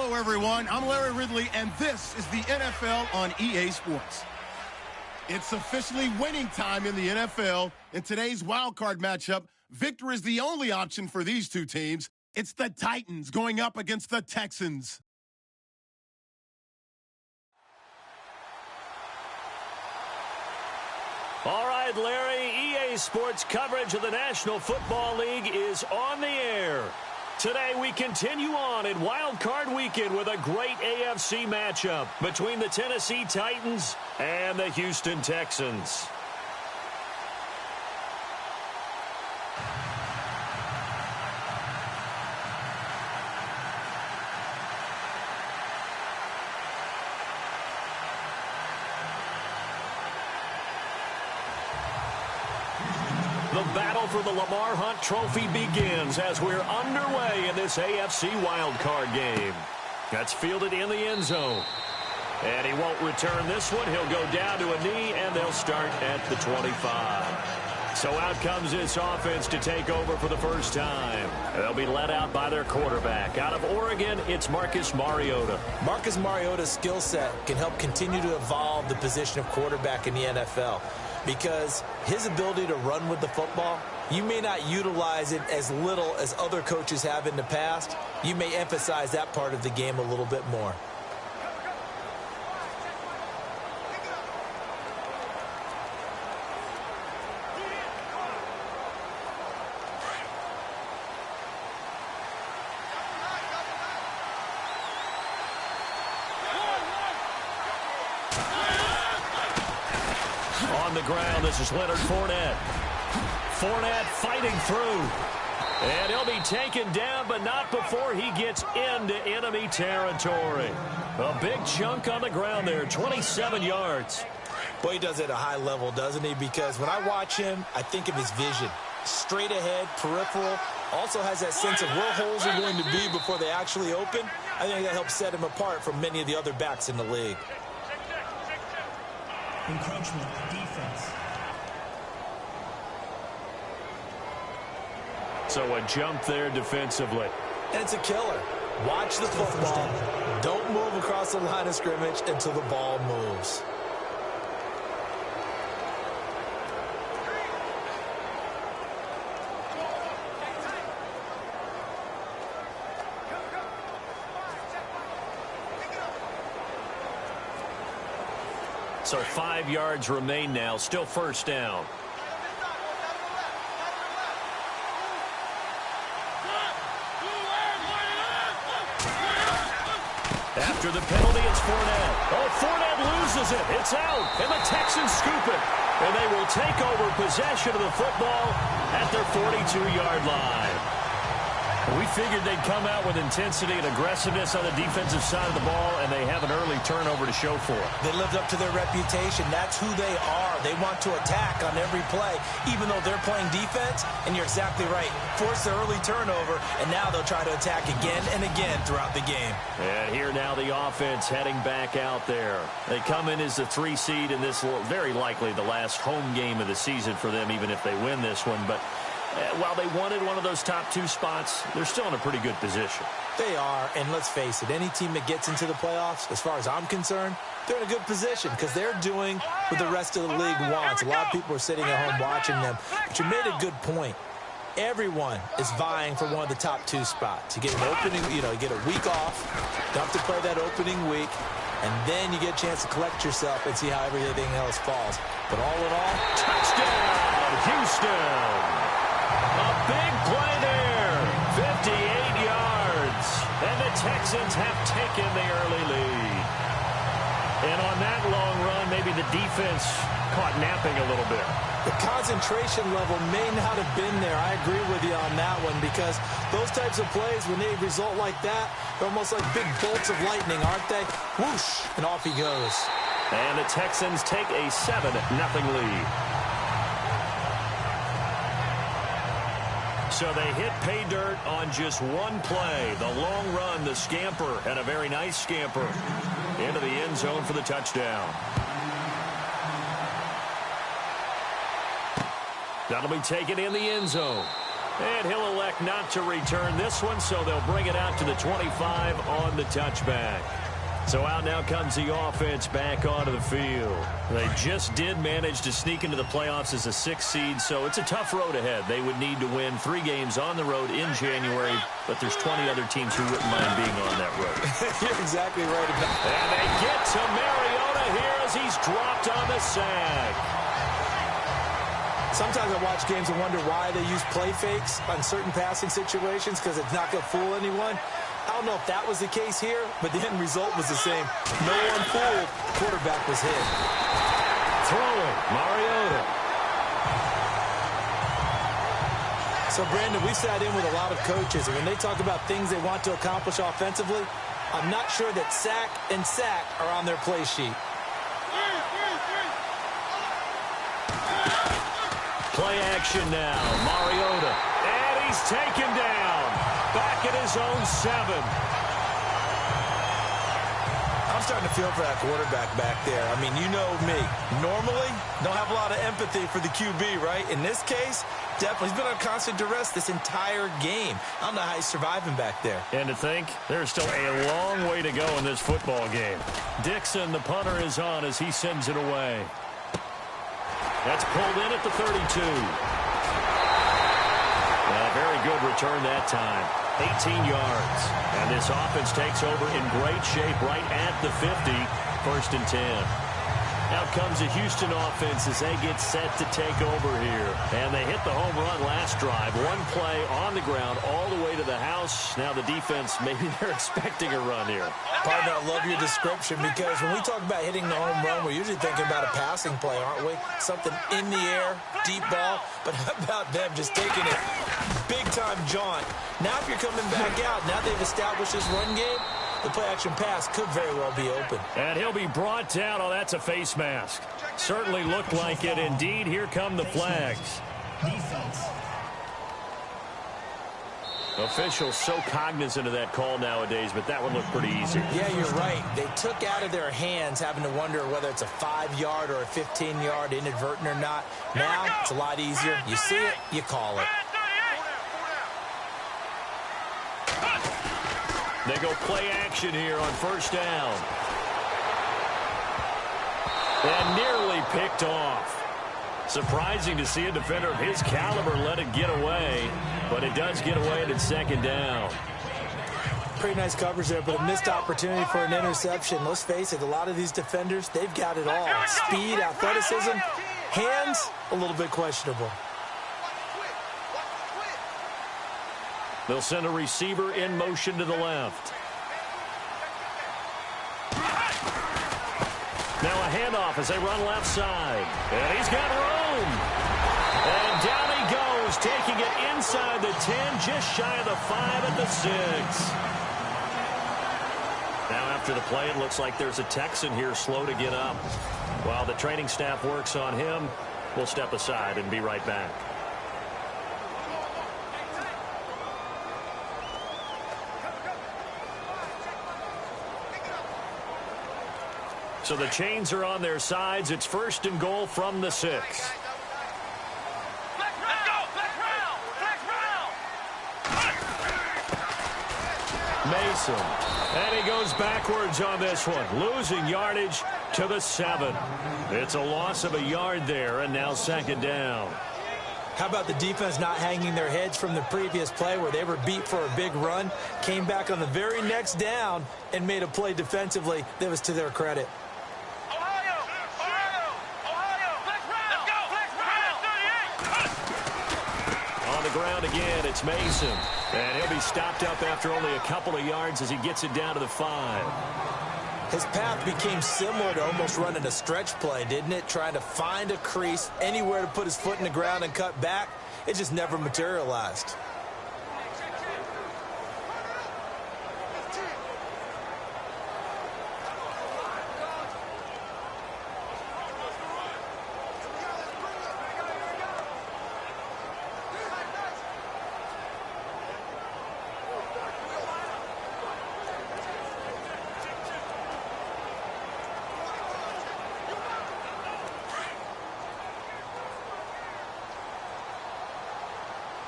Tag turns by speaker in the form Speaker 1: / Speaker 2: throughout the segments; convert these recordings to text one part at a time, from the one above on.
Speaker 1: Hello, everyone. I'm Larry Ridley, and this is the NFL on EA Sports. It's officially winning time in the NFL. In today's wildcard matchup, victory is the only option for these two teams. It's the Titans going up against the Texans.
Speaker 2: All right, Larry, EA Sports coverage of the National Football League is on the air. Today we continue on in Wild Card Weekend with a great AFC matchup between the Tennessee Titans and the Houston Texans. The battle for the Lamar Hunt Trophy begins as we're underway in this AFC wildcard game. That's fielded in the end zone. And he won't return this one. He'll go down to a knee, and they'll start at the 25. So out comes this offense to take over for the first time. They'll be led out by their quarterback. Out of Oregon, it's Marcus Mariota.
Speaker 3: Marcus Mariota's skill set can help continue to evolve the position of quarterback in the NFL. Because his ability to run with the football, you may not utilize it as little as other coaches have in the past. You may emphasize that part of the game a little bit more.
Speaker 2: On the ground, this is Leonard Fournette. Fournette fighting through. And he'll be taken down, but not before he gets into enemy territory. A big chunk on the ground there, 27 yards.
Speaker 3: Boy, he does it at a high level, doesn't he? Because when I watch him, I think of his vision. Straight ahead, peripheral. Also has that sense of where holes are going to be before they actually open. I think that helps set him apart from many of the other backs in the league.
Speaker 4: Encroachment defense.
Speaker 2: So a jump there defensively.
Speaker 3: And it's a killer. Watch the football. Don't move across the line of scrimmage until the ball moves.
Speaker 2: So 5 yards remain now, still first down. After the penalty, it's Fournette. Oh, Fournette loses it. It's out, and the Texans scoop it. And they will take over possession of the football at their 42-yard line. We figured they'd come out with intensity and aggressiveness on the defensive side of the ball, and they have an early turnover to show for it.
Speaker 3: They lived up to their reputation. That's who they are. They want to attack on every play, even though they're playing defense. And you're exactly right. Force the early turnover, and now they'll try to attack again and again throughout the game.
Speaker 2: And here now the offense heading back out there. They come in as the 3 seed in this, very likely the last home game of the season for them, even if they win this one. But while they wanted one of those top 2 spots, they're still in a pretty good position.
Speaker 3: They are, and let's face it, any team that gets into the playoffs, as far as I'm concerned, they're in a good position because they're doing what the rest of the league wants. A lot of people are sitting at home watching them, but you made a good point. Everyone is vying for one of the top 2 spots. You get an opening, you get a week off, don't have to play that opening week, and then you get a chance to collect yourself and see how everything else falls. But all in all,
Speaker 2: touchdown, Houston! A big play there, 58 yards, and the Texans have taken the early lead. And on that long run, maybe the defense caught napping a little bit.
Speaker 3: The concentration level may not have been there. I agree with you on that one because those types of plays, when they result like that, they're almost like big bolts of lightning, aren't they? Whoosh, and off he goes.
Speaker 2: And the Texans take a 7-0 lead. So they hit pay dirt on just one play. The long run, the scamper, and a very nice scamper into the end zone for the touchdown. That'll be taken in the end zone. And he'll elect not to return this one, so they'll bring it out to the 25 on the touchback. So out now comes the offense back onto the field. They just did manage to sneak into the playoffs as a 6th seed, so it's a tough road ahead. They would need to win 3 games on the road in January, but there's 20 other teams who wouldn't mind being on that road.
Speaker 3: You're exactly right about that.
Speaker 2: And they get to Mariota here as he's dropped on the sack.
Speaker 3: Sometimes I watch games and wonder why they use play fakes on certain passing situations because it's not going to fool anyone. I don't know if that was the case here, but the end result was the same. No one fooled. Quarterback was hit.
Speaker 2: Throwing, Mariota.
Speaker 3: So, Brandon, we sat in with a lot of coaches, and when they talk about things they want to accomplish offensively, I'm not sure that sack and sack are on their play sheet.
Speaker 2: Play action now. Mariota. And he's taken down. Back at his own 7.
Speaker 3: I'm starting to feel for that quarterback back there. I mean, you know me. Normally, don't have a lot of empathy for the QB, right? In this case, definitely. He's been on constant duress this entire game. I don't know how he's surviving back there.
Speaker 2: And to think, there's still a long way to go in this football game. Dixon, the punter, is on as he sends it away. That's pulled in at the 32. Very good return that time. 18 yards. And this offense takes over in great shape right at the 50. 1st and 10. Out comes the Houston offense as they get set to take over here. And they hit the home run last drive. 1 play on the ground all the way to the house. Now the defense, maybe they're expecting a run here.
Speaker 3: Partner, I love your description because when we talk about hitting the home run, we're usually thinking about a passing play, aren't we? Something in the air, deep ball. But how about them just taking it big-time jaunt? Now if you're coming back out, now they've established this run game, the play-action pass could very well be open.
Speaker 2: And he'll be brought down. Oh, that's a face mask. Certainly looked like it. Indeed, here come the flags.
Speaker 4: Defense.
Speaker 2: Officials so cognizant of that call nowadays, but that one looked pretty easy.
Speaker 3: Yeah, you're right. They took out of their hands having to wonder whether it's a 5-yard or a 15-yard inadvertent or not. Now, it's a lot easier. You see it, you call it.
Speaker 2: They go play action here on 1st down. And nearly picked off. Surprising to see a defender of his caliber let it get away, but it does get away and it's 2nd down.
Speaker 3: Pretty nice coverage there, but a missed opportunity for an interception. Let's face it, a lot of these defenders, they've got it all. Speed, athleticism, hands, a little bit questionable.
Speaker 2: They'll send a receiver in motion to the left. Now a handoff as they run left side. And he's got room. And down he goes, taking it inside the 10, just shy of the 5 at the 6. Now after the play, it looks like there's a Texan here slow to get up. While the training staff works on him, we'll step aside and be right back. So the chains are on their sides. It's 1st and goal from the 6. Mason. And he goes backwards on this one. Losing yardage to the 7. It's a loss of a yard there, and now 2nd down.
Speaker 3: How about the defense not hanging their heads from the previous play where they were beat for a big run, came back on the very next down, and made a play defensively that was to their credit.
Speaker 2: Ground again, it's Mason. And he'll be stopped up after only a couple of yards as he gets it down to the 5.
Speaker 3: His path became similar to almost running a stretch play, didn't it? Trying to find a crease, anywhere to put his foot in the ground and cut back. It just never materialized.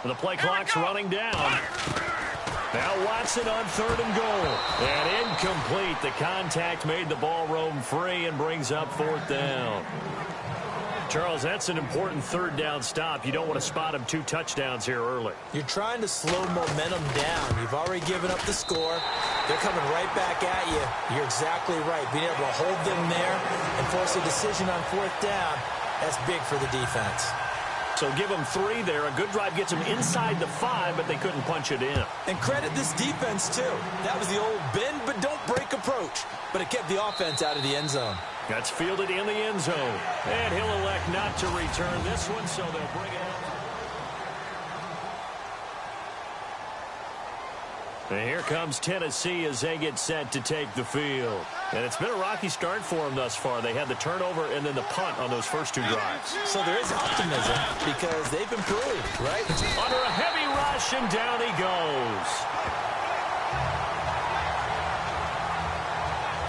Speaker 2: The play clock's running down. Now Watson on 3rd and goal. And incomplete. The contact made the ball roam free and brings up 4th down. Charles, that's an important 3rd down stop. You don't want to spot him 2 touchdowns here early.
Speaker 3: You're trying to slow momentum down. You've already given up the score. They're coming right back at you. You're exactly right. Being able to hold them there and force a decision on 4th down, that's big for the defense.
Speaker 2: So give them 3 there. A good drive gets them inside the 5, but they couldn't punch it in.
Speaker 3: And credit this defense, too. That was the old bend but don't break approach. But it kept the offense out of the end zone.
Speaker 2: That's fielded in the end zone. And he'll elect not to return this one, so they'll bring it up. And here comes Tennessee as they get set to take the field. And it's been a rocky start for them thus far. They had the turnover and then the punt on those first 2 drives.
Speaker 3: So there is optimism because they've improved, right?
Speaker 2: Under a heavy rush, and down he goes.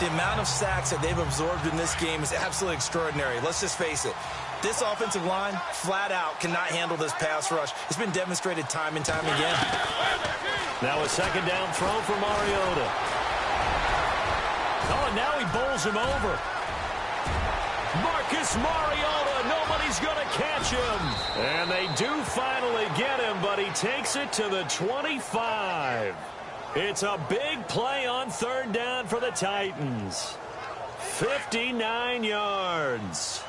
Speaker 3: The amount of sacks that they've absorbed in this game is absolutely extraordinary. Let's just face it. This offensive line, flat out, cannot handle this pass rush. It's been demonstrated time and time again.
Speaker 2: Now a 2nd down throw for Mariota. Oh, and now he bowls him over. Marcus Mariota, nobody's going to catch him. And they do finally get him, but he takes it to the 25. It's a big play on 3rd down for the Titans. 59 yards.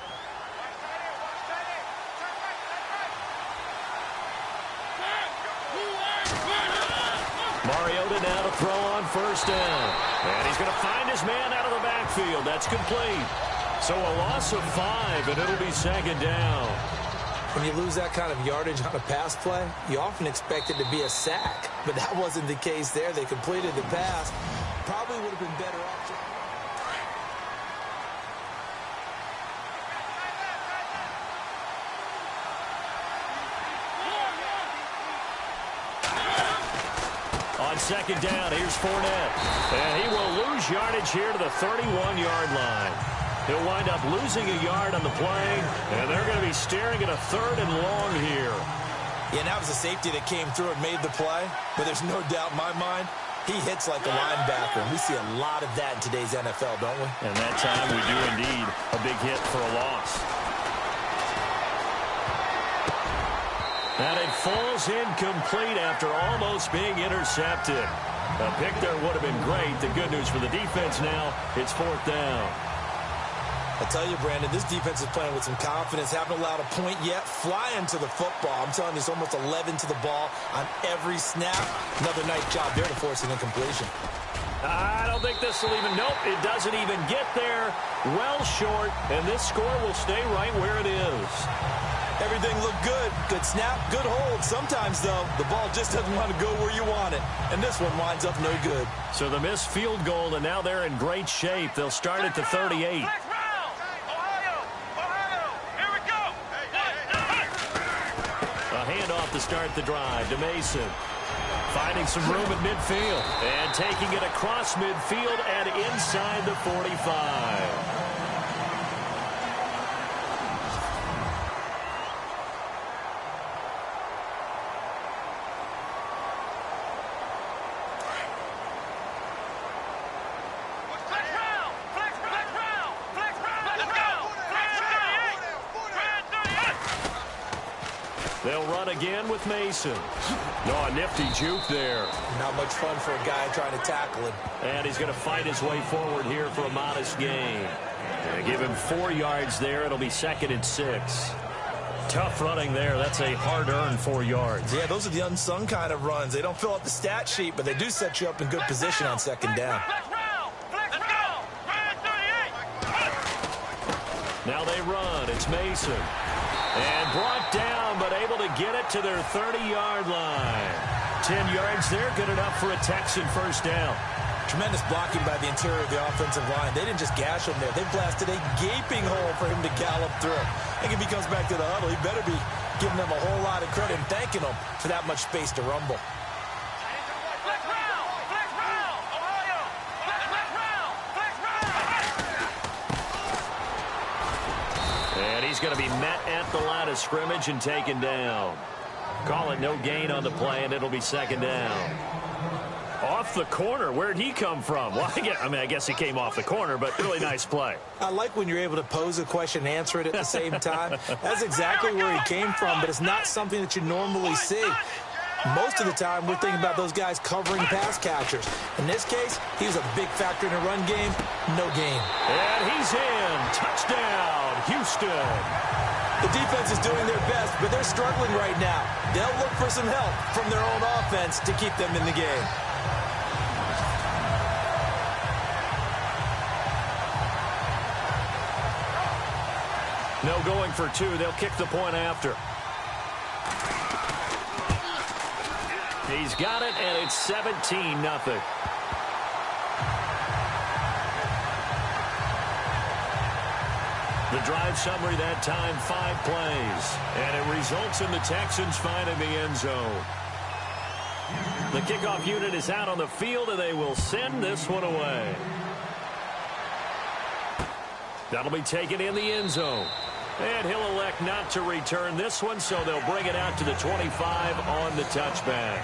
Speaker 2: Mariota now to throw on 1st down. And he's going to find his man out of the backfield. That's complete. So a loss of 5, and it'll be 2nd down.
Speaker 3: When you lose that kind of yardage on a pass play, you often expect it to be a sack. But that wasn't the case there. They completed the pass. Probably would have been better off.
Speaker 2: On 2nd down, here's Fournette. And he will lose yardage here to the 31-yard line. He'll wind up losing a yard on the play, and they're going to be staring at a 3rd and long here.
Speaker 3: Yeah, and that was a safety that came through and made the play, but there's no doubt in my mind, he hits like a linebacker, and we see a lot of that in today's NFL, don't we?
Speaker 2: And that time we do indeed a big hit for a loss. And it falls incomplete after almost being intercepted. A pick there would have been great. The good news for the defense now, it's 4th down.
Speaker 3: I tell you, Brandon, this defense is playing with some confidence. Haven't allowed a point yet. Flying to the football. I'm telling you, it's almost 11 to the ball on every snap. Another nice job there to force an incompletion.
Speaker 2: I don't think this will even, nope, it doesn't even get there. Well short, and this score will stay right where it is.
Speaker 3: Everything looked good. Good snap, good hold. Sometimes, though, the ball just doesn't want to go where you want it. And this one winds up no good.
Speaker 2: So the missed field goal, and now they're in great shape. They'll start at the 38. A handoff to start the drive to Mason. Finding some room at midfield. And taking it across midfield and inside the 45. They'll run again with Mason. No, a nifty juke there.
Speaker 3: Not much fun for a guy trying to tackle him.
Speaker 2: And he's going to fight his way forward here for a modest gain. And give him 4 yards there. It'll be 2nd and 6. Tough running there. That's a hard-earned 4 yards.
Speaker 3: Yeah, those are the unsung kind of runs. They don't fill out the stat sheet, but they do set you up in good position on 2nd down.
Speaker 2: Now they run. It's Mason. And brought down, but able to get it to their 30-yard line. 10 yards there, good enough for a Texan 1st down.
Speaker 3: Tremendous blocking by the interior of the offensive line. They didn't just gash him there. They blasted a gaping hole for him to gallop through. I think if he comes back to the huddle, he better be giving them a whole lot of credit and thanking them for that much space to rumble.
Speaker 2: And he's going to be met at the line of scrimmage and taken down. Call it no gain on the play, and it'll be second down. Off the corner. Where'd he come from? Well, I guess he came off the corner, but really nice play.
Speaker 3: I like when you're able to pose a question and answer it at the same time. That's exactly where he came from, but it's not something that you normally see. Most of the time, we're thinking about those guys covering pass catchers. In this case, he was a big factor in the run game. No gain.
Speaker 2: And he's in. Touchdown, Houston.
Speaker 3: The defense is doing their best, but they're struggling right now. They'll look for some help from their own offense to keep them in the game.
Speaker 2: No going for two. They'll kick the point after. He's got it, and it's 17-0. The drive summary that time, 5 plays. And it results in the Texans finding the end zone. The kickoff unit is out on the field, and they will send this one away. That'll be taken in the end zone. And he'll elect not to return this one, so they'll bring it out to the 25 on the touchback.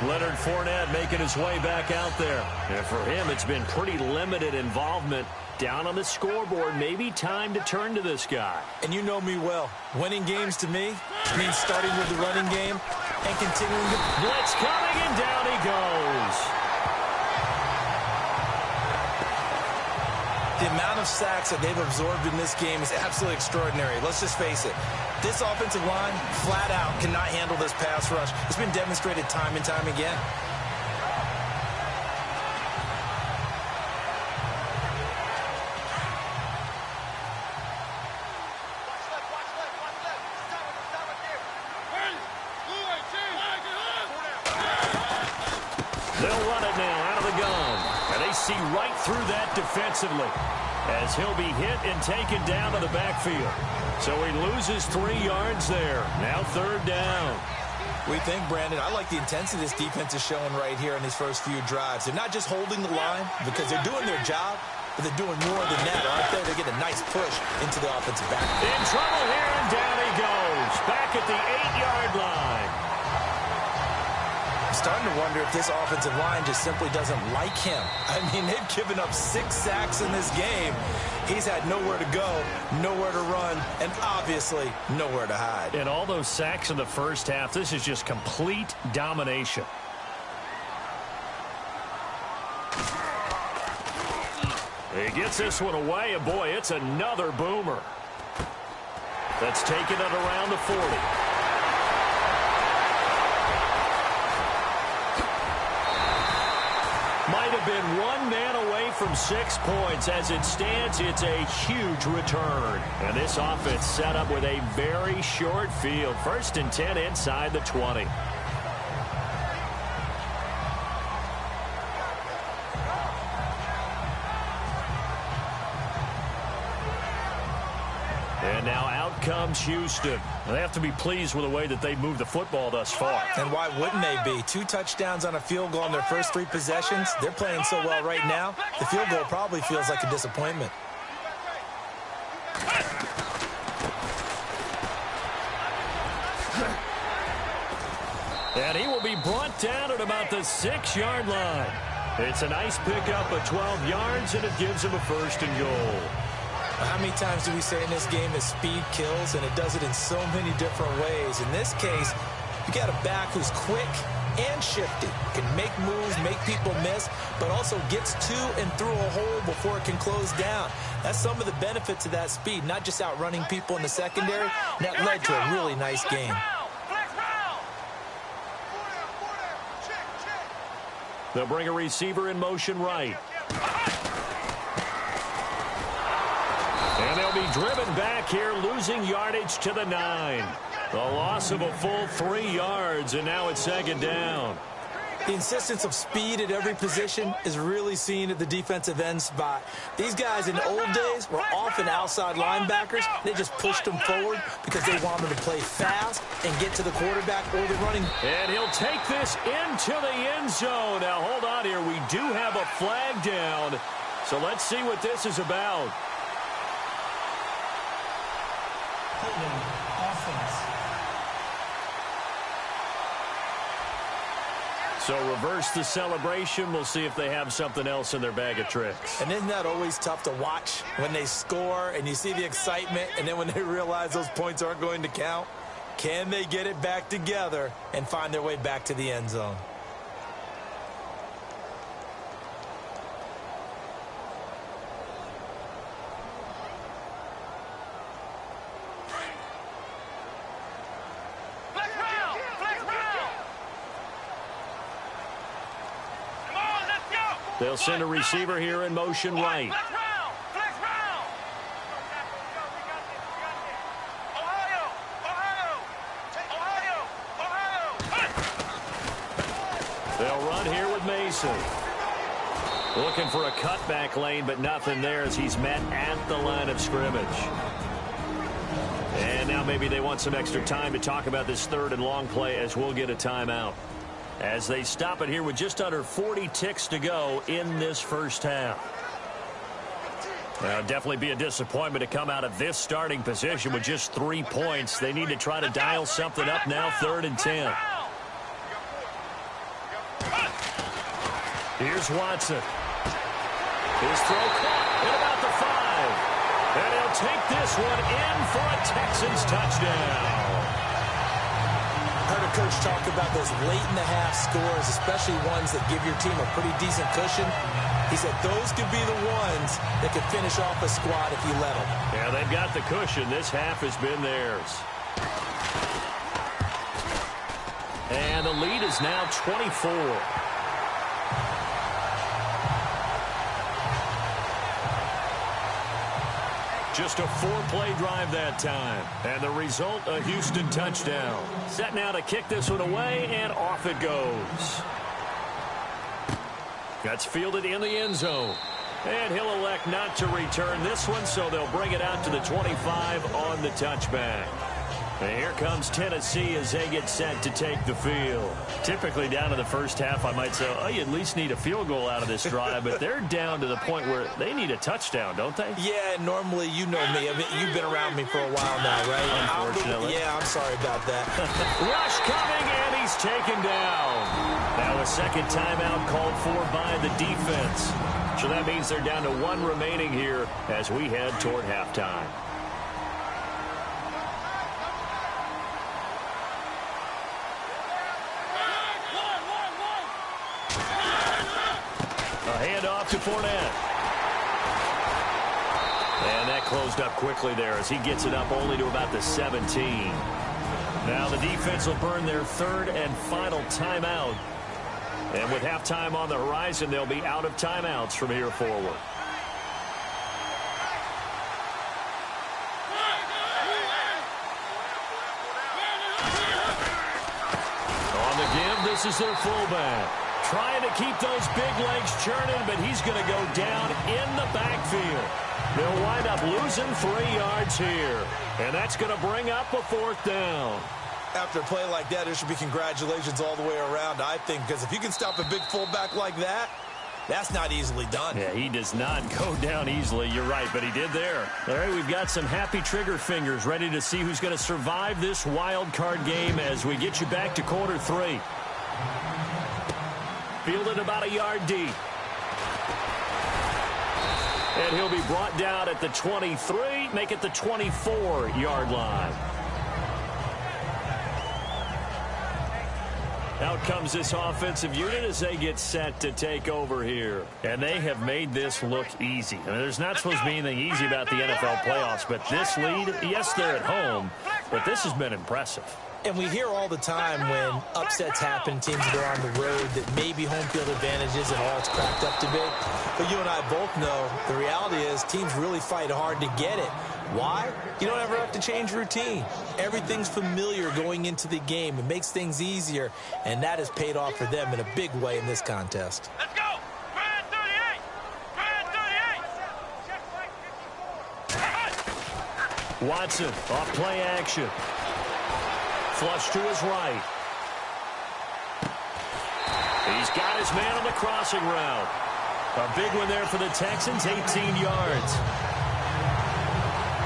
Speaker 2: Leonard Fournette making his way back out there. And for him, it's been pretty limited involvement. Down on the scoreboard, maybe time to turn to this guy.
Speaker 3: And you know me well. Winning games to me means starting with the running game and continuing to...
Speaker 2: Blitz coming, and down he goes.
Speaker 3: The amount of sacks that they've absorbed in this game is absolutely extraordinary. Let's just face it. This offensive line, flat out, cannot handle this pass rush. It's been demonstrated time and time again.
Speaker 2: They'll run it now out of the gun. And they see right through that defensively as he'll be hit and taken down to the backfield. So he loses 3 yards there. Now third down.
Speaker 3: We think, Brandon, I like the intensity this defense is showing right here in these first few drives. They're not just holding the line because they're doing their job, but they're doing more than that, aren't they? They get a nice push into the offensive back.
Speaker 2: In trouble here, and down he goes. Back at the 8-yard line.
Speaker 3: I'm starting to wonder if this offensive line just simply doesn't like him. I mean, they've given up 6 sacks in this game. He's had nowhere to go, nowhere to run, and obviously nowhere to hide.
Speaker 2: And all those sacks in the first half, this is just complete domination. He gets this one away, and boy, it's another boomer. That's taken it around the 40. Might have been 1 man away from 6 points. As it stands, it's a huge return. And this offense set up with a very short field. 1st and 10 inside the 20. And now out comes Houston. They have to be pleased with the way that they moved the football thus far.
Speaker 3: And why wouldn't they be? 2 touchdowns on a field goal in their first 3 possessions. They're playing so well right now, the field goal probably feels like a disappointment.
Speaker 2: And he will be brought down at about the 6-yard line. It's a nice pickup of 12 yards, and it gives him a 1st and goal.
Speaker 3: How many times do we say in this game that speed kills, and it does it in so many different ways? In this case, you got a back who's quick and shifty, can make moves, make people miss, but also gets to and through a hole before it can close down. That's some of the benefits of that speed, not just outrunning people in the secondary. And that led to a really nice game.
Speaker 2: They'll bring a receiver in motion right. And they'll be driven back here, losing yardage to the 9. The loss of a full 3 yards, and now it's 2nd down.
Speaker 3: The insistence of speed at every position is really seen at the defensive end spot. These guys in the old days were often outside linebackers. They just pushed them forward because they wanted to play fast and get to the quarterback or the running.
Speaker 2: And he'll take this into the end zone. Now, hold on here. We do have a flag down. So let's see what this is about.
Speaker 4: Holding offense.
Speaker 2: So reverse the celebration. We'll see if they have something else in their bag of tricks.
Speaker 3: And isn't that always tough to watch when they score and you see the excitement, and then when they realize those points aren't going to count? Can they get it back together and find their way back to the end zone?
Speaker 2: They'll send a receiver here in motion right. They'll run here with Mason. Looking for a cutback lane, but nothing there as he's met at the line of scrimmage. And now maybe they want some extra time to talk about this third and long play as we'll get a timeout. As they stop it here with just under 40 ticks to go in this first half. Now, definitely be a disappointment to come out of this starting position with just 3 points. They need to try to dial something up now, 3rd and 10. Here's Watson. His throw caught at about the 5. And he'll take this one in for a Texans touchdown.
Speaker 3: Heard a coach talk about those late-in-the-half scores, especially ones that give your team a pretty decent cushion. He said those could be the ones that could finish off a squad if you let them.
Speaker 2: Yeah, they've got the cushion. This half has been theirs. And the lead is now 24. Just a 4-play drive that time. And the result, a Houston touchdown. Set now to kick this one away, and off it goes. That's fielded in the end zone. And he'll elect not to return this one, so they'll bring it out to the 25 on the touchback. And here comes Tennessee as they get set to take the field. Typically down to the first half, I might say, oh, you at least need a field goal out of this drive, but they're down to the point where they need a touchdown, don't they?
Speaker 3: Yeah, normally, you know me. I mean, you've been around me for a while now, right?
Speaker 2: Unfortunately.
Speaker 3: I'm sorry about that.
Speaker 2: Rush coming, and he's taken down. Now a second timeout called for by the defense. So that means they're down to 1 remaining here as we head toward halftime. Handoff to Fournette. And that closed up quickly there as he gets it up only to about the 17. Now the defense will burn their 3rd and final timeout. And with halftime on the horizon, they'll be out of timeouts from here forward. On the give, this is their fullback. Trying to keep those big legs churning, but he's going to go down in the backfield. They'll wind up losing 3 yards here. And that's going to bring up a 4th down.
Speaker 3: After a play like that, there should be congratulations all the way around, I think, because if you can stop a big fullback like that, that's not easily done.
Speaker 2: Yeah, he does not go down easily. You're right, but he did there. All right, we've got some happy trigger fingers ready to see who's going to survive this wild card game as we get you back to quarter 3. Fielded about a yard deep. And he'll be brought down at the 23, make it the 24-yard line. Out comes this offensive unit as they get set to take over here. And they have made this look easy. I mean, there's not supposed to be anything easy about the NFL playoffs, but this lead, yes, they're at home, but this has been impressive.
Speaker 3: And we hear all the time when upsets happen, teams go on the road, that maybe home field advantage isn't all it's cracked up to be. But you and I both know the reality is teams really fight hard to get it. Why? You don't ever have to change routine. Everything's familiar going into the game. It makes things easier, and that has paid off for them in a big way in this contest.
Speaker 5: Let's go! Grand 38!
Speaker 2: Watson, off play action. Flush to his right. He's got his man on the crossing route. A big one there for the Texans, 18 yards.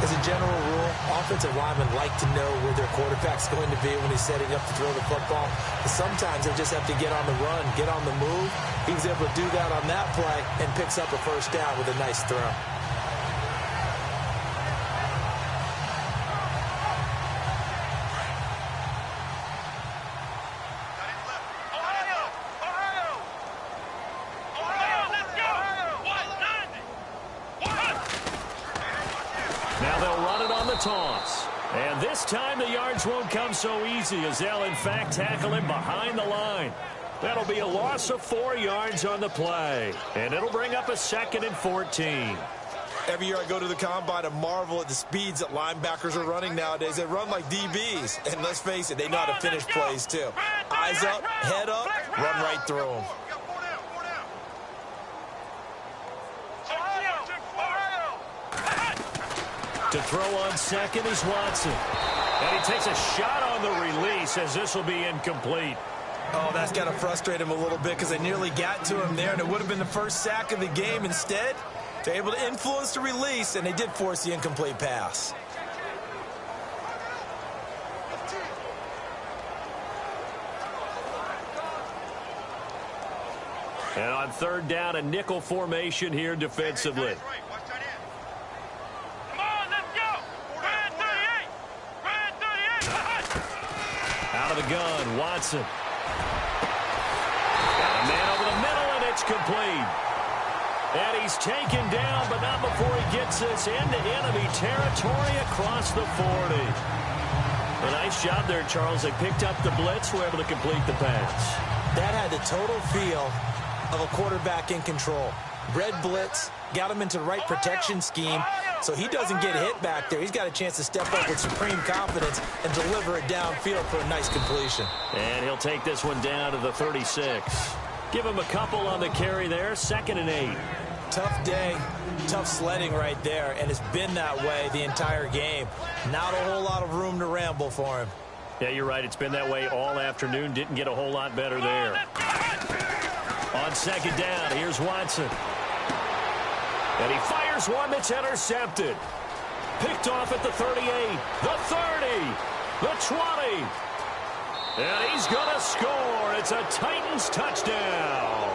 Speaker 3: As a general rule, offensive linemen like to know where their quarterback's going to be when he's setting up to throw the football. But sometimes they just have to get on the run, get on the move. He was able to do that on that play and picks up a first down with a nice throw.
Speaker 2: Now they'll run it on the toss. And this time the yards won't come so easy as they'll, in fact, tackle him behind the line. That'll be a loss of 4 yards on the play. And it'll bring up a 2nd and 14.
Speaker 3: Every year I go to the combine and marvel at the speeds that linebackers are running nowadays. They run like DBs. And let's face it, they know how to finish plays too. Eyes up, head up, run right through them.
Speaker 2: To throw on 2nd is Watson. And he takes a shot on the release as this will be incomplete.
Speaker 3: Oh, that's got to frustrate him a little bit because they nearly got to him there, and it would have been the first sack of the game. Instead, they're able to influence the release, and they did force the incomplete pass.
Speaker 2: And on 3rd down, a nickel formation here defensively. Out of the gun, Watson. Got a man over the middle, and it's complete. And he's taken down, but not before he gets this into enemy territory across the 40. A nice job there, Charles. They picked up the blitz, were able to complete the pass.
Speaker 3: That had the total feel of a quarterback in control. Red blitz, got him into the right protection scheme, so he doesn't get hit back there. He's got a chance to step up with supreme confidence and deliver it downfield for a nice completion.
Speaker 2: And he'll take this one down to the 36. Give him a couple on the carry there, 2nd and 8.
Speaker 3: Tough day, tough sledding right there, and it's been that way the entire game. Not a whole lot of room to ramble for him.
Speaker 2: Yeah, you're right. It's been that way all afternoon. Didn't get a whole lot better there. On 2nd down, here's Watson. And he fires one that's intercepted. Picked off at the 38, the 30, the 20. And he's going to score. It's a Titans touchdown.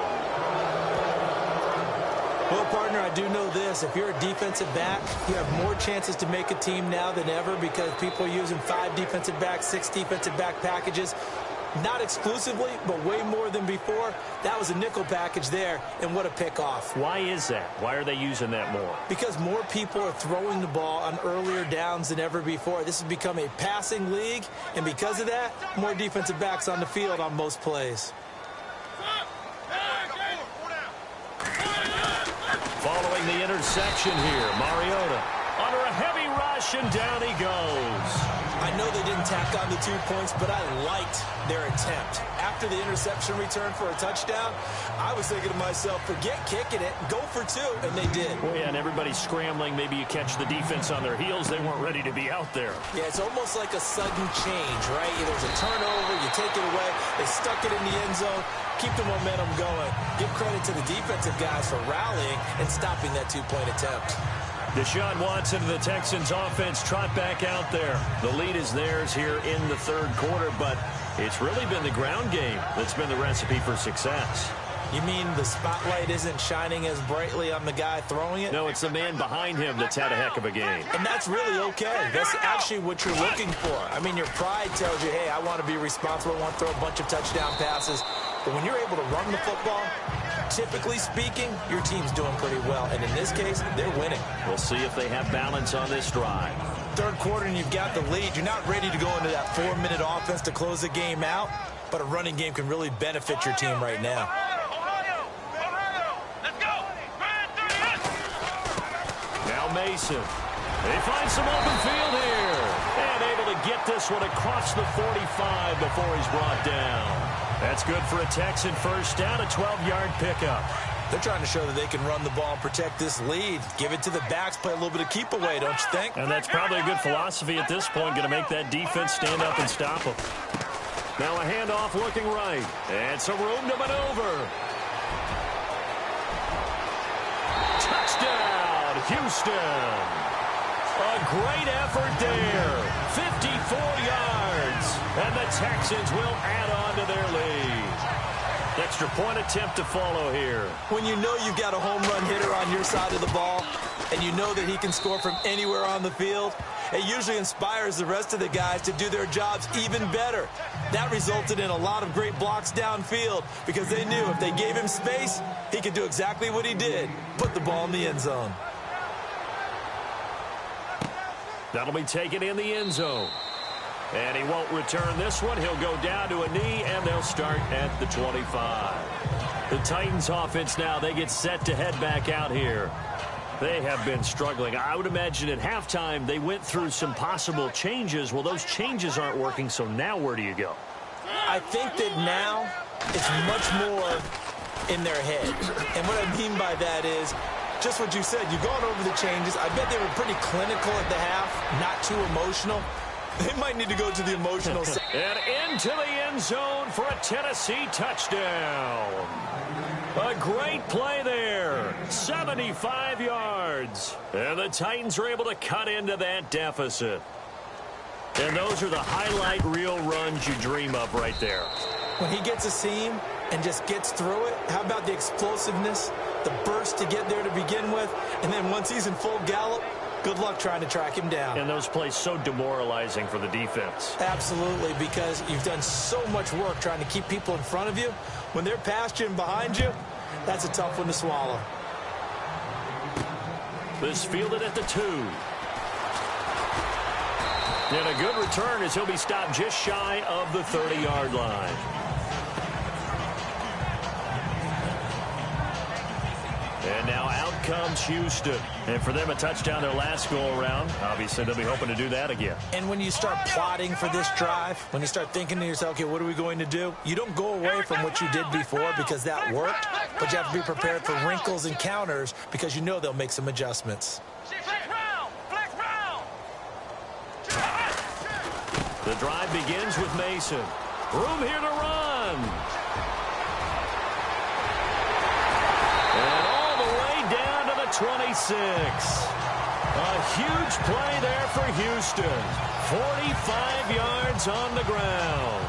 Speaker 3: Well, partner, I do know this. If you're a defensive back, you have more chances to make a team now than ever because people are using 5 defensive backs, 6 defensive back packages. Not exclusively, but way more than before. That was a nickel package there, and what a pickoff.
Speaker 2: Why is that? Why are they using that more?
Speaker 3: Because more people are throwing the ball on earlier downs than ever before. This has become a passing league, and because of that, more defensive backs on the field on most plays.
Speaker 2: Following the interception here, Mariota under a heavy rush, and down he goes.
Speaker 3: I know they didn't tack on the 2 points, but I liked their attempt. After the interception return for a touchdown, I was thinking to myself, forget kicking it, go for 2, and they did.
Speaker 2: Well, yeah, and everybody's scrambling. Maybe you catch the defense on their heels. They weren't ready to be out there.
Speaker 3: Yeah, it's almost like a sudden change, right? There's a turnover, you take it away, they stuck it in the end zone, keep the momentum going. Give credit to the defensive guys for rallying and stopping that 2-point attempt.
Speaker 2: Deshaun Watson and the Texans offense trot back out there. The lead is theirs here in the 3rd quarter, but it's really been the ground game that's been the recipe for success.
Speaker 3: You mean the spotlight isn't shining as brightly on the guy throwing it?
Speaker 2: No, it's the man behind him that's had a heck of a game.
Speaker 3: And that's really okay. That's actually what you're looking for. I mean, your pride tells you, hey, I want to be responsible. I want to throw a bunch of touchdown passes. But when you're able to run the football, typically speaking, your team's doing pretty well. And in this case, they're winning.
Speaker 2: We'll see if they have balance on this drive.
Speaker 3: 3rd quarter and you've got the lead. You're not ready to go into that 4-minute offense to close the game out, but a running game can really benefit your team right now.
Speaker 2: Now Mason. They find some open field here. And able to get this one across the 45 before he's brought down. That's good for a Texan first down, a 12-yard pickup.
Speaker 3: They're trying to show that they can run the ball and protect this lead. Give it to the backs, play a little bit of keep away, don't you think?
Speaker 2: And that's probably a good philosophy at this point, going to make that defense stand up and stop them. Now a handoff looking right, and some room to maneuver. Touchdown, Houston. A great effort there. 54 yards. And the Texans will add on to their lead. Extra point attempt to follow here.
Speaker 3: When you know you've got a home run hitter on your side of the ball, and you know that he can score from anywhere on the field, it usually inspires the rest of the guys to do their jobs even better. That resulted in a lot of great blocks downfield because they knew if they gave him space, he could do exactly what he did, put the ball in the end zone.
Speaker 2: That'll be taken in the end zone. And he won't return this one. He'll go down to a knee, and they'll start at the 25. The Titans offense now, they get set to head back out here. They have been struggling. I would imagine at halftime they went through some possible changes. Well, those changes aren't working, so now where do you go?
Speaker 3: I think that now it's much more in their head. And what I mean by that is just what you said. You've gone over the changes. I bet they were pretty clinical at the half, not too emotional. They might need to go to the emotional side.
Speaker 2: And into the end zone for a Tennessee touchdown. A great play there. 75 yards. And the Titans are able to cut into that deficit. And those are the highlight reel runs you dream of right there.
Speaker 3: When he gets a seam and just gets through it, how about the explosiveness, the burst to get there to begin with, and then once he's in full gallop, good luck trying to track him down.
Speaker 2: And those plays so demoralizing for the defense.
Speaker 3: Absolutely, because you've done so much work trying to keep people in front of you. When they're past you and behind you, that's a tough one to swallow.
Speaker 2: This fielded at the 2. And a good return as he'll be stopped just shy of the 30-yard line. And now out comes Houston. And for them, a touchdown their last go-around. Obviously, they'll be hoping to do that again.
Speaker 3: And when you start plotting for this drive, when you start thinking to yourself, okay, what are we going to do? You don't go away from what you did before because that worked, but you have to be prepared for wrinkles and counters because you know they'll make some adjustments.
Speaker 2: The drive begins with Mason. Room here to run. And all the way down to the 26. A huge play there for Houston. 45 yards on the ground.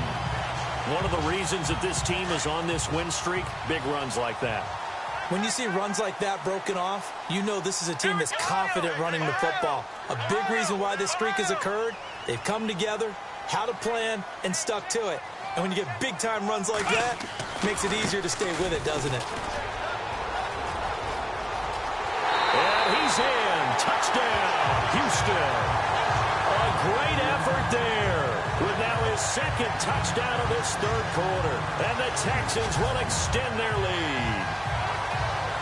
Speaker 2: One of the reasons that this team is on this win streak, big runs like that.
Speaker 3: When you see runs like that broken off, you know this is a team that's confident running the football. A big reason why this streak has occurred, they've come together, had a plan, and stuck to it. And when you get big-time runs like that, it makes it easier to stay with it, doesn't it?
Speaker 2: And he's in. Touchdown, Houston. A great effort there with now his second touchdown of this third quarter. And the Texans will extend their lead.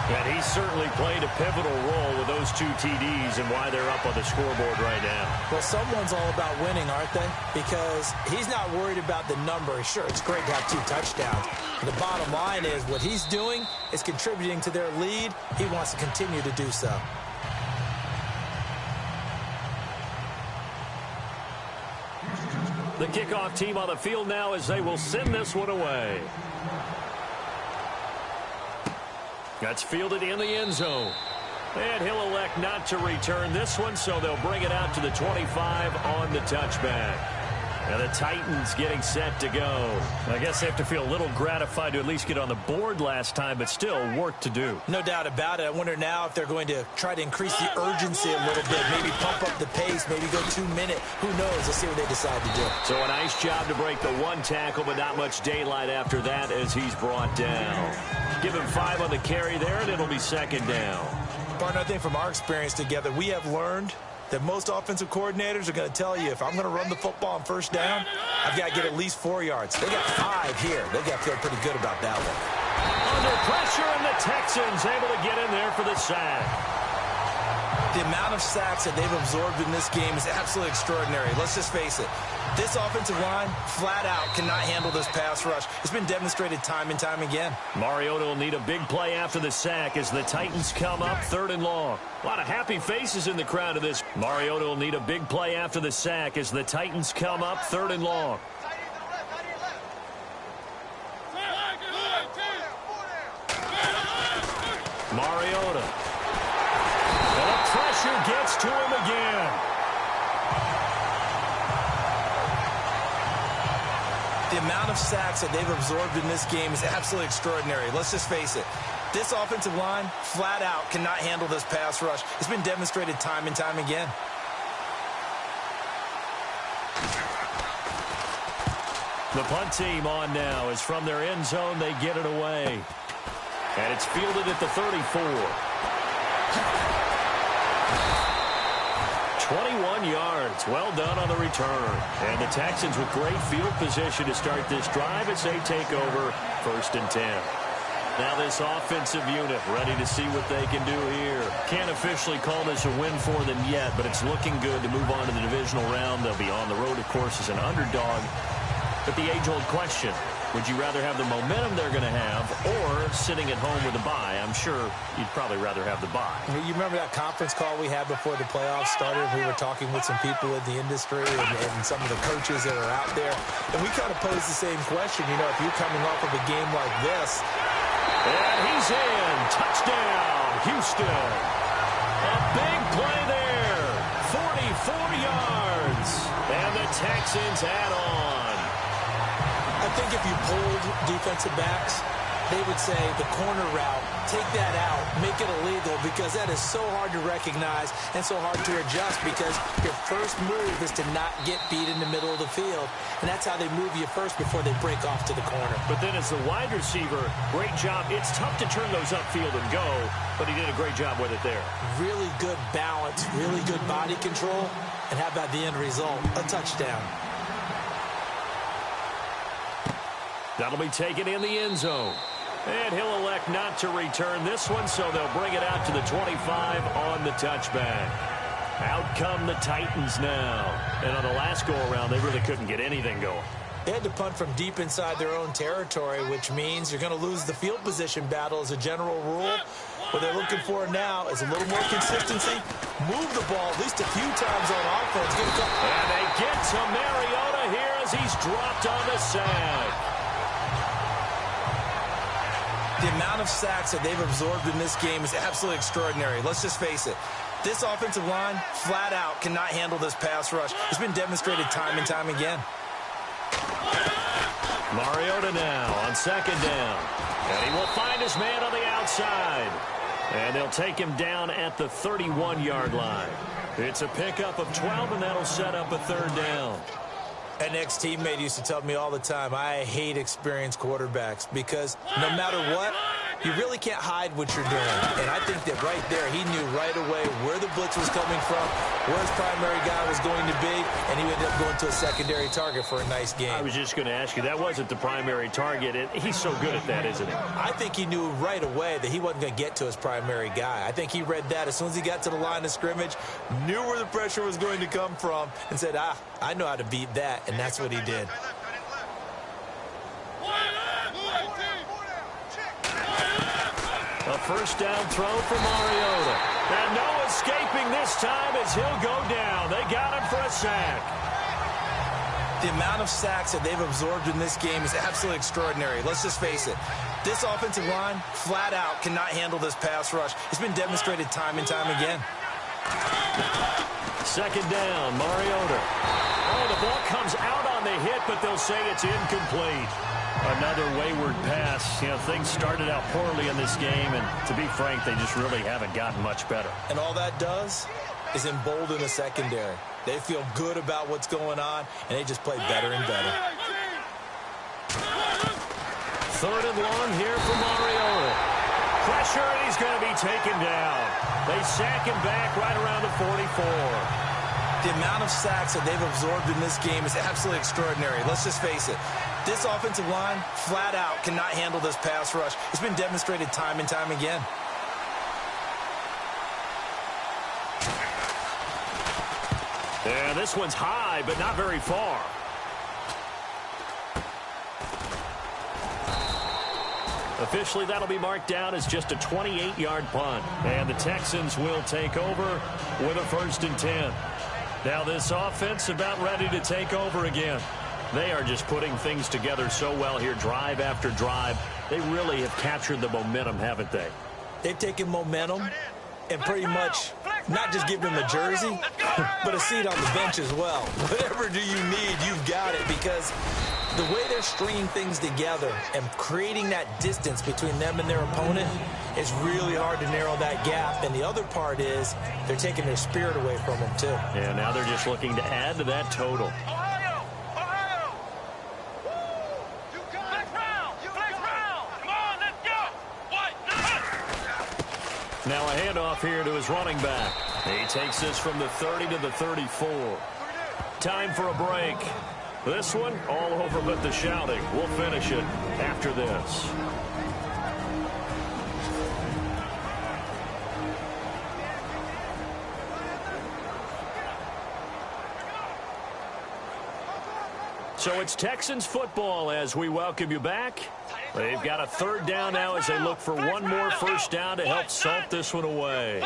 Speaker 2: And he certainly played a pivotal role with those 2 TDs and why they're up on the scoreboard right now.
Speaker 3: Well, someone's all about winning, aren't they? Because he's not worried about the number. Sure, it's great to have 2 touchdowns. But the bottom line is what he's doing is contributing to their lead. He wants to continue to do so.
Speaker 2: The kickoff team on the field now as they will send this one away. That's fielded in the end zone. And he'll elect not to return this one, so they'll bring it out to the 25 on the touchback. And the Titans getting set to go. I guess they have to feel a little gratified to at least get on the board last time, but still work to do.
Speaker 3: No doubt about it. I wonder now if they're going to try to increase the urgency a little bit, maybe pump up the pace, maybe go 2 minute. Who knows? Let's see what they decide to do.
Speaker 2: So a nice job to break the 1 tackle, but not much daylight after that as he's brought down. Give him 5 on the carry there, and it'll be second down.
Speaker 3: Partner, I think from our experience together, we have learned that most offensive coordinators are going to tell you, if I'm going to run the football on first down, I've got to get at least 4 yards. They got 5 here. They've got to feel pretty good about that one.
Speaker 2: Under pressure, and the Texans able to get in there for the sack.
Speaker 3: The amount of sacks that they've absorbed in this game is absolutely extraordinary. Let's just face it. This offensive line, flat out, cannot handle this pass rush. It's been demonstrated time and time again.
Speaker 2: Mariota will need a big play after the sack as the Titans come up 3rd and long. A lot of happy faces in the crowd of this. Mariota will need a big play after the sack as the Titans come up 3rd and long. Mariota. And a pressure pressure gets to him again.
Speaker 3: The amount of sacks that they've absorbed in this game is absolutely extraordinary. Let's just face it. This offensive line, flat out, cannot handle this pass rush. It's been demonstrated time and time again.
Speaker 2: The punt team on now is from their end zone. They get it away. And it's fielded at the 34. 21 yards. Well done on the return. And the Texans with great field position to start this drive as they take over 1st and 10. Now this offensive unit ready to see what they can do here. Can't officially call this a win for them yet, but it's looking good to move on to the divisional round. They'll be on the road, of course, as an underdog. But the age-old question, would you rather have the momentum they're going to have or sitting at home with a bye? I'm sure you'd probably rather have the bye.
Speaker 3: You remember that conference call we had before the playoffs started? We were talking with some people in the industry and some of the coaches that are out there. And we kind of posed the same question. You know, if you're coming off of a game like this.
Speaker 2: And he's in. Touchdown, Houston. A big play there. 44 yards. And the Texans add on.
Speaker 3: I think if you polled defensive backs, they would say the corner route, take that out, make it illegal, because that is so hard to recognize and so hard to adjust, because your first move is to not get beat in the middle of the field, and that's how they move you first before they break off to the corner.
Speaker 2: But then as the wide receiver, great job. It's tough to turn those upfield and go, but he did a great job with it there.
Speaker 3: Really good balance, really good body control, and how about the end result? A touchdown.
Speaker 2: That'll be taken in the end zone. And he'll elect not to return this one, so they'll bring it out to the 25 on the touchback. Out come the Titans now. And on the last go-around, they really couldn't get anything going.
Speaker 3: They had to punt from deep inside their own territory, which means you're going to lose the field position battle as a general rule. What they're looking for now is a little more consistency. Move the ball at least a few times on offense.
Speaker 2: And they get to Mariota here as he's dropped on the sack.
Speaker 3: The amount of sacks that they've absorbed in this game is absolutely extraordinary. Let's just face it. This offensive line, flat out, cannot handle this pass rush. It's been demonstrated time and time again.
Speaker 2: Mariota now on 2nd down. And he will find his man on the outside. And they'll take him down at the 31-yard line. It's a pickup of 12, and that'll set up a 3rd down.
Speaker 3: An ex-teammate used to tell me all the time, I hate experienced quarterbacks because no matter what, you really can't hide what you're doing. And I think that right there, he knew right away where the blitz was coming from, where his primary guy was going to be, and he ended up going to a secondary target for a nice game.
Speaker 2: I was just going to ask you, that wasn't the primary target. He's so good at that, isn't he?
Speaker 3: I think he knew right away that he wasn't going to get to his primary guy. I think he read that as soon as he got to the line of scrimmage, knew where the pressure was going to come from, and said, I know how to beat that, and that's what he did.
Speaker 2: A 1st down throw for Mariota. And no escaping this time as he'll go down. They got him for a sack.
Speaker 3: The amount of sacks that they've absorbed in this game is absolutely extraordinary. Let's just face it. This offensive line, flat out, cannot handle this pass rush. It's been demonstrated time and time again.
Speaker 2: 2nd down, Mariota. Oh, the ball comes out on the hit, but they'll say it's incomplete. Another wayward pass. You know, things started out poorly in this game, and to be frank, they just really haven't gotten much better.
Speaker 3: And all that does is embolden the secondary. They feel good about what's going on, and they just play better and better.
Speaker 2: 3rd and long here for Mariota. Pressure, and he's going to be taken down. They sack him back right around the 44.
Speaker 3: The amount of sacks that they've absorbed in this game is absolutely extraordinary. Let's just face it. This offensive line, flat out, cannot handle this pass rush. It's been demonstrated time and time again.
Speaker 2: Yeah, this one's high, but not very far. Officially, that'll be marked down as just a 28-yard punt. And the Texans will take over with a 1st and 10. Now this offense about ready to take over again. They are just putting things together so well here, drive after drive. They really have captured the momentum, haven't they?
Speaker 3: They've taken momentum and pretty much not just give him a jersey, but a seat on the bench as well. Whatever do you need, you've got it, because the way they're stringing things together and creating that distance between them and their opponent is really hard to narrow that gap. And the other part is they're taking their spirit away from them, too.
Speaker 2: Yeah, now they're just looking to add to that total.
Speaker 5: Ohio! Ohio! Woo! You got it! Flex round! Come on, let's go!
Speaker 2: Now a handoff here to his running back. He takes this from the 30 to the 34. Time for a break. This one, all over but the shouting. We'll finish it after this. So it's Texans football as we welcome you back. They've got a third down now as they look for one more first down to help salt this one away.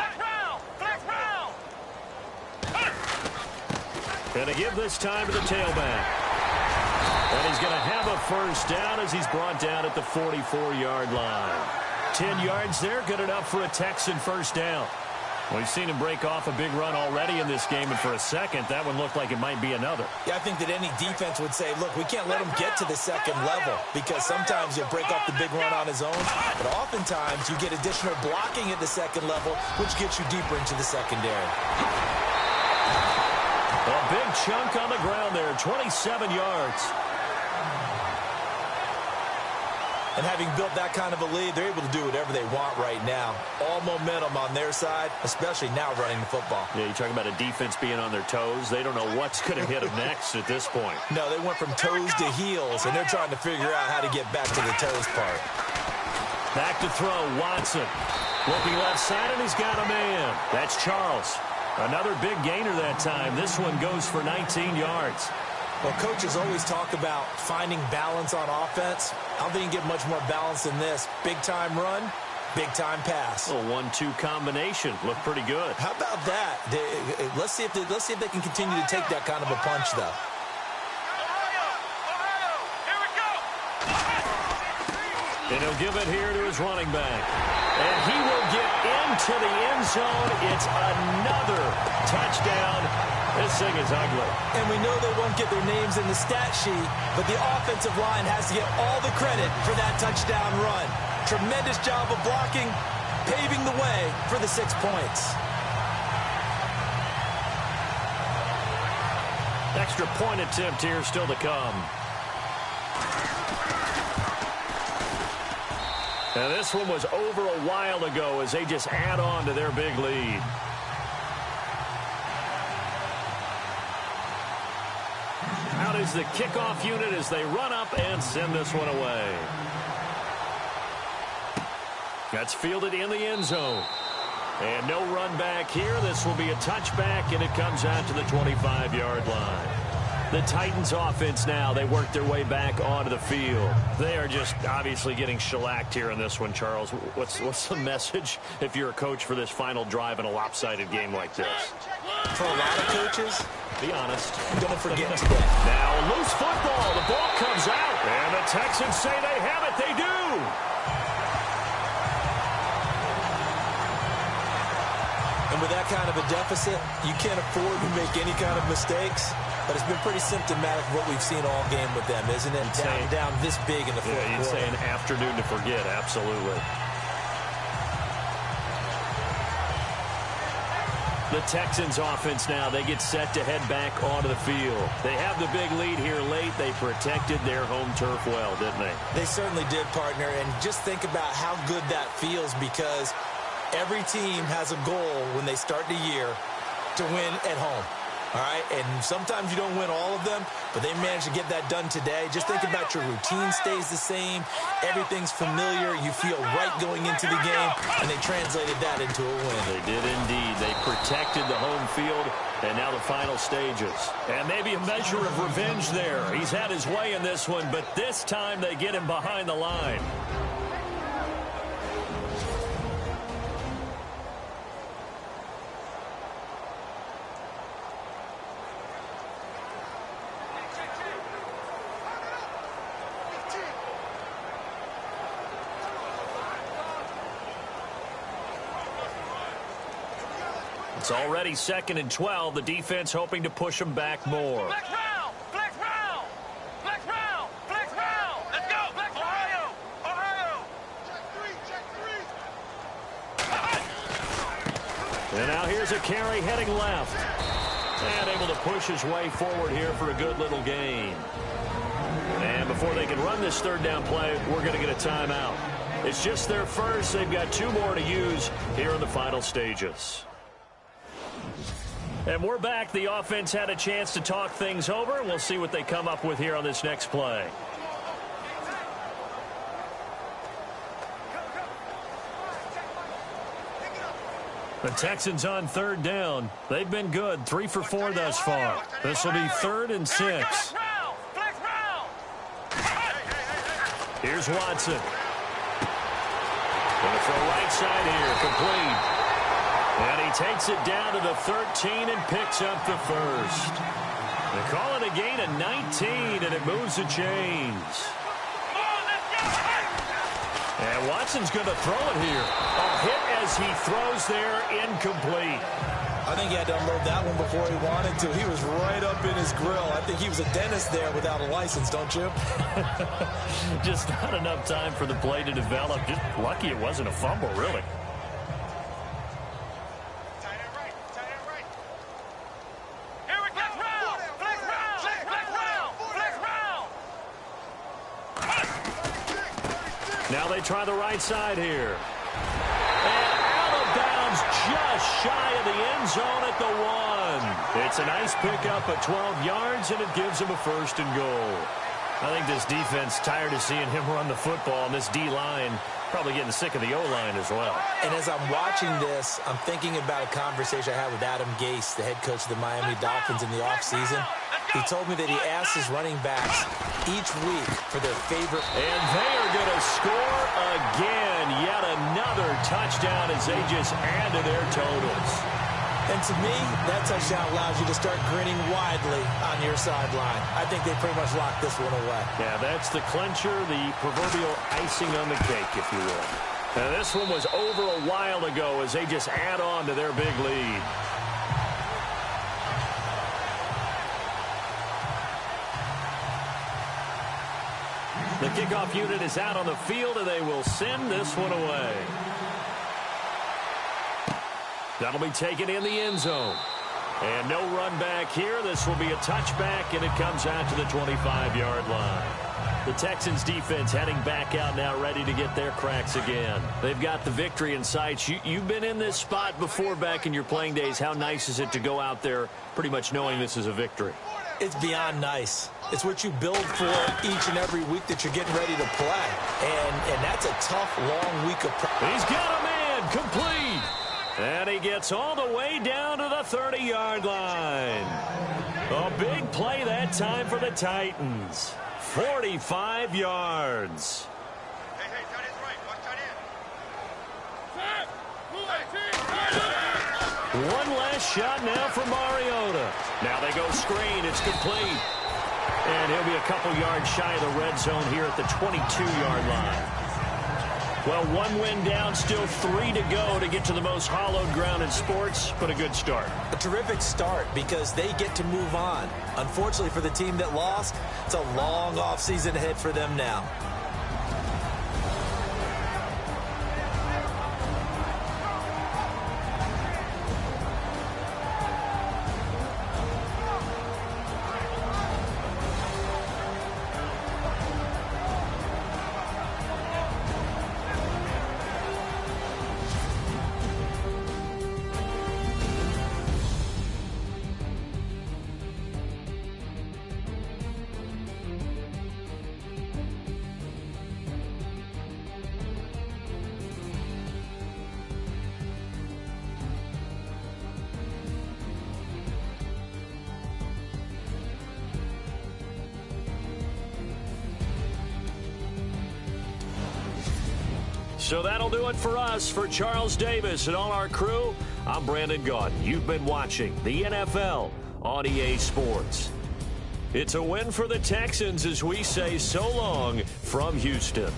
Speaker 2: Gonna give this time to the tailback. And he's going to have a first down as he's brought down at the 44-yard line. 10 yards there, good enough for a Texan first down. We've seen him break off a big run already in this game, and for a second, that one looked like it might be another.
Speaker 3: Yeah, I think that any defense would say, look, we can't let him get to the second level, because sometimes he'll break off the big run on his own, but oftentimes you get additional blocking at the second level, which gets you deeper into the secondary.
Speaker 2: A big chunk on the ground there, 27 yards.
Speaker 3: And having built that kind of a lead, they're able to do whatever they want right now. All momentum on their side, especially now running the football.
Speaker 2: Yeah, you're talking about a defense being on their toes. They don't know what's going to hit them next at this point.
Speaker 3: No, they went from toes to heels, and they're trying to figure out how to get back to the toes part.
Speaker 2: Back to throw, Watson. Looking left side, and he's got a man. That's Charles. Another big gainer that time. This one goes for 19 yards.
Speaker 3: Well, coaches always talk about finding balance on offense. I don't think you can get much more balance than this. Big-time run, big-time pass.
Speaker 2: A 1-2 combination. Looked pretty good.
Speaker 3: How about that? Let's see if they can continue to take that kind of a punch, though.
Speaker 5: Here we go!
Speaker 2: And he'll give it here to his running back. And he will get into the end zone. It's another touchdown. This thing is ugly.
Speaker 3: And we know they won't get their names in the stat sheet, but the offensive line has to get all the credit for that touchdown run. Tremendous job of blocking, paving the way for the 6 points.
Speaker 2: Extra point attempt here still to come. And this one was over a while ago as they just add on to their big lead. Out is the kickoff unit as they run up and send this one away. That's fielded in the end zone. And no run back here. This will be a touchback, and it comes out to the 25-yard line. The Titans offense now, they work their way back onto the field. They are just obviously getting shellacked here in this one, Charles. What's the message if you're a coach for this final drive in a lopsided game like this?
Speaker 3: For a lot of coaches,
Speaker 2: be honest,
Speaker 3: don't forget today.
Speaker 2: Now a loose football. The ball comes out. And the Texans say they have it. They do.
Speaker 3: And with that kind of a deficit, you can't afford to make any kind of mistakes. But it's been pretty symptomatic of what we've seen all game with them, isn't it? Down this big in the fourth quarter.
Speaker 2: You'd say an afternoon to forget, absolutely. The Texans offense now, they get set to head back onto the field. They have the big lead here late. They protected their home turf well, didn't they?
Speaker 3: They certainly did, partner. And just think about how good that feels, because every team has a goal when they start the year to win at home. All right, and sometimes you don't win all of them, but they managed to get that done today. Just think about your routine stays the same. Everything's familiar. You feel right going into the game, and they translated that into a win.
Speaker 2: They did indeed. They protected the home field, and now the final stages. And maybe a measure of revenge there. He's had his way in this one, but this time they get him behind the line. It's already 2nd and 12. The defense hoping to push them back more.
Speaker 5: Flex round! Flex round! Flex round! Flex round! Let's go! Flex Ohio! Ohio! Check three!
Speaker 2: And now here's a carry heading left. And able to push his way forward here for a good little gain. And before they can run this 3rd down play, we're going to get a timeout. It's just their first. They've got 2 more to use here in the final stages. And we're back. The offense had a chance to talk things over. We'll see what they come up with here on this next play. The Texans on 3rd down. They've been good. 3 for 4 thus far. This will be 3rd and 6. Here's Watson. Going to throw right side here. Complete. And he takes it down to the 13 and picks up the first. They call it a gain of 19, and it moves the chains. And Watson's going to throw it here. A hit as he throws there, incomplete.
Speaker 3: I think he had to unload that one before he wanted to. He was right up in his grill. I think he was a dentist there without a license, don't you?
Speaker 2: Just not enough time for the play to develop. Just lucky it wasn't a fumble, really.
Speaker 5: Here we go. Flex round! Flex round! Flex round!
Speaker 2: Now they try the right side here. And out of bounds just shy of the end zone at the 1. It's a nice pickup at 12 yards, and it gives him a 1st and goal. I think this defense tired of seeing him run the football, and this D-line probably getting sick of the O-line as well.
Speaker 3: And as I'm watching this, I'm thinking about a conversation I had with Adam Gase, the head coach of the Miami Dolphins, in the offseason. He told me that he asked his running backs each week for their favorite.
Speaker 2: And they are going to score again. Yet another touchdown as they just add to their totals.
Speaker 3: And to me, that touchdown allows you to start grinning widely on your sideline. I think they pretty much locked this one away.
Speaker 2: Yeah, that's the clincher, the proverbial icing on the cake, if you will. Now, this one was over a while ago as they just add on to their big lead. The kickoff unit is out on the field, and they will send this one away. That'll be taken in the end zone. And no run back here. This will be a touchback, and it comes out to the 25-yard line. The Texans defense heading back out now, ready to get their cracks again. They've got the victory in sight. You've been in this spot before back in your playing days. How nice is it to go out there pretty much knowing this is a victory?
Speaker 3: It's beyond nice. It's what you build for each and every week that you're getting ready to play. And that's a tough, long week of practice.
Speaker 2: He's got a man, complete. And he gets all the way down to the 30-yard line. A big play that time for the Titans. 45 yards.
Speaker 5: Hey, tight end's right. Watch tight end.
Speaker 2: One last shot now for Mariota. Now they go screen. It's complete. And he'll be a couple yards shy of the red zone here at the 22-yard line. Well, one win down, still 3 to go to get to the most hallowed ground in sports, but a good start.
Speaker 3: A terrific start because they get to move on. Unfortunately for the team that lost, it's a long offseason ahead for them now.
Speaker 2: So that'll do it for us. For Charles Davis and all our crew, I'm Brandon Gaudin. You've been watching the NFL on EA Sports. It's a win for the Texans as we say so long from Houston.